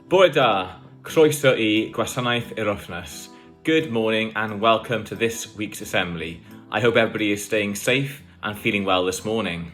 Bore da, croeso I Gwasanaeth yr Wythnos. Good morning and welcome to this week's assembly. I hope everybody is staying safe and feeling well this morning.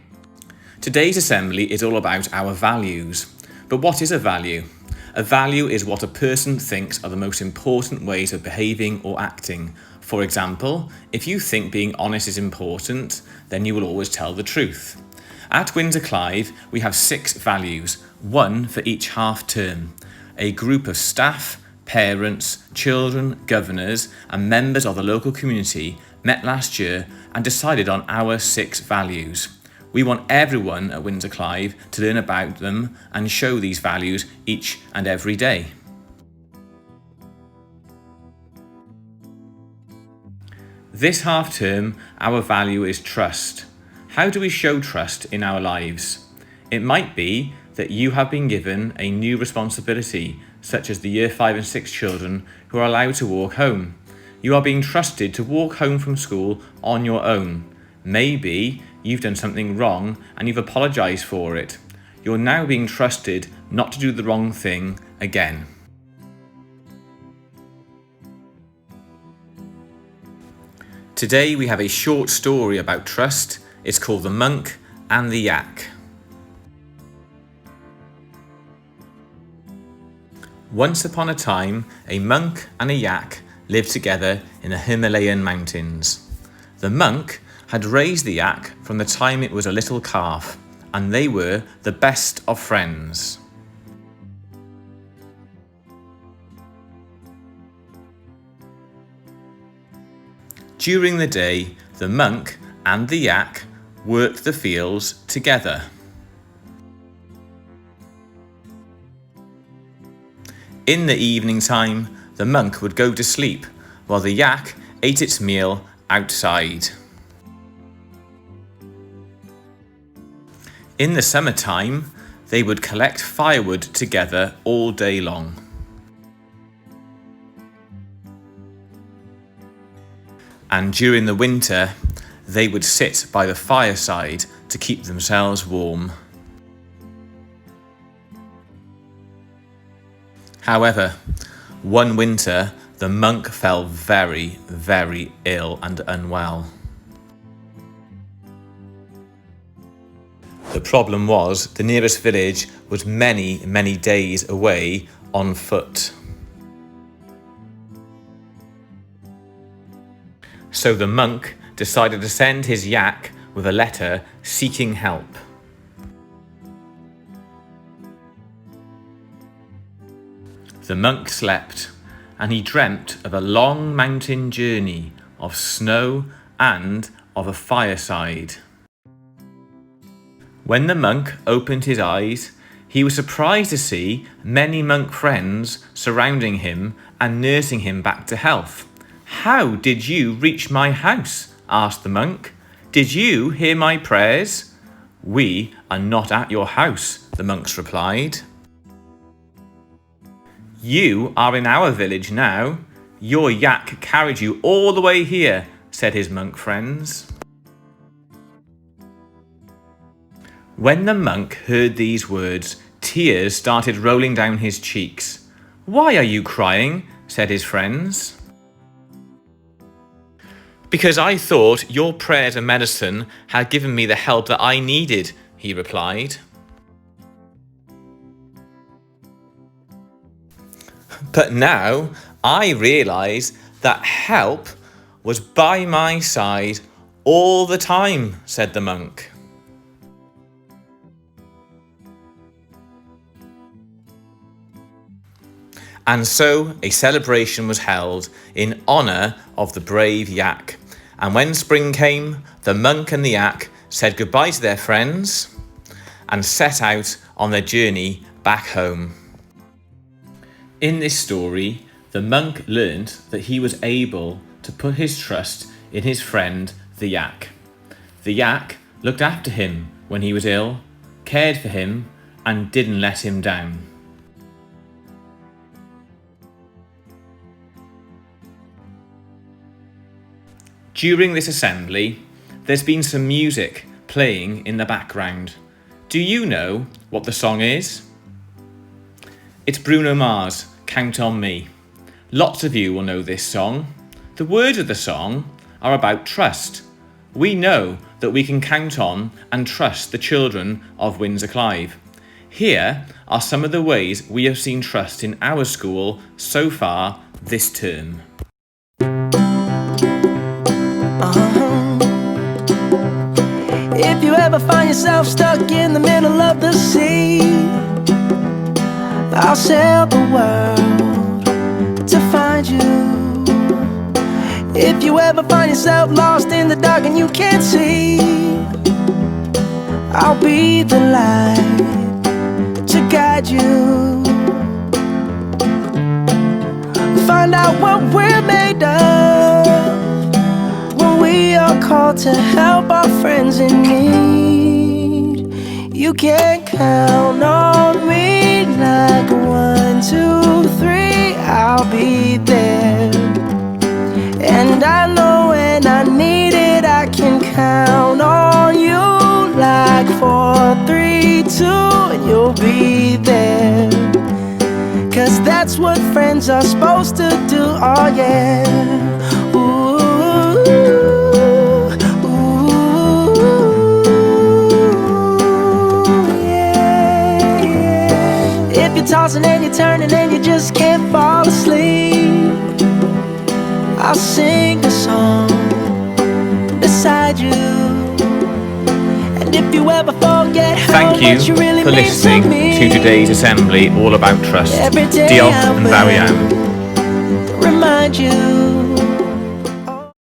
Today's assembly is all about our values. But what is a value? A value is what a person thinks are the most important ways of behaving or acting. For example, if you think being honest is important, then you will always tell the truth. At Windsor Clive, we have 6 values, one for each half term. A group of staff, parents, children, governors and members of the local community met last year and decided on our 6 values. We want everyone at Windsor Clive to learn about them and show these values each and every day. This half term, our value is trust. How do we show trust in our lives? It might be that you have been given a new responsibility, such as the Year 5 and 6 children who are allowed to walk home. You are being trusted to walk home from school on your own. Maybe you've done something wrong and you've apologised for it. You're now being trusted not to do the wrong thing again. Today we have a short story about trust. It's called The Monk and the Yak. Once upon a time, a monk and a yak lived together in the Himalayan mountains. The monk had raised the yak from the time it was a little calf, and they were the best of friends. During the day, the monk and the yak worked the fields together. In the evening time, the monk would go to sleep while the yak ate its meal outside. In the summertime, they would collect firewood together all day long. And during the winter, they would sit by the fireside to keep themselves warm. However, one winter, the monk fell very, very ill and unwell. The problem was the nearest village was many, many days away on foot. So the monk decided to send his yak with a letter seeking help. The monk slept, and he dreamt of a long mountain journey of snow and of a fireside. When the monk opened his eyes, he was surprised to see many monk friends surrounding him and nursing him back to health. "How did you reach my house?" asked the monk. "Did you hear my prayers?" "We are not at your house," the monks replied. "You are in our village now. Your yak carried you all the way here," said his monk friends. When the monk heard these words, tears started rolling down his cheeks. "Why are you crying?" said his friends. "Because I thought your prayers and medicine had given me the help that I needed," he replied. "But now I realise that help was by my side all the time," said the monk. And so a celebration was held in honour of the brave yak. And when spring came, the monk and the yak said goodbye to their friends and set out on their journey back home. In this story, the monk learnt that he was able to put his trust in his friend, the yak. The yak looked after him when he was ill, cared for him, and didn't let him down. During this assembly, there's been some music playing in the background. Do you know what the song is? It's Bruno Mars, Count on Me. Lots of you will know this song. The words of the song are about trust. We know that we can count on and trust the children of Windsor Clive. Here are some of the ways we have seen trust in our school so far this term. If you ever find yourself stuck in the middle of the sea, I'll sail the world to find you. If you ever find yourself lost in the dark and you can't see, I'll be the light to guide you. Find out what we're made of when we are called to help our friends in need. You can count on me like 1, 2, 3, I'll be there. And I know when I need it, I can count on you like 4, 3, 2, and you'll be there. 'Cause that's what friends are supposed to do, oh yeah. Ooh, yeah, yeah. If you're tossing and you're turning and you just can't fall asleep, I'll sing a song beside you. And if you ever forget how much you really for mean listening to me, to today's assembly all about trust. every day Diolch I yn fawr iawn. will remind you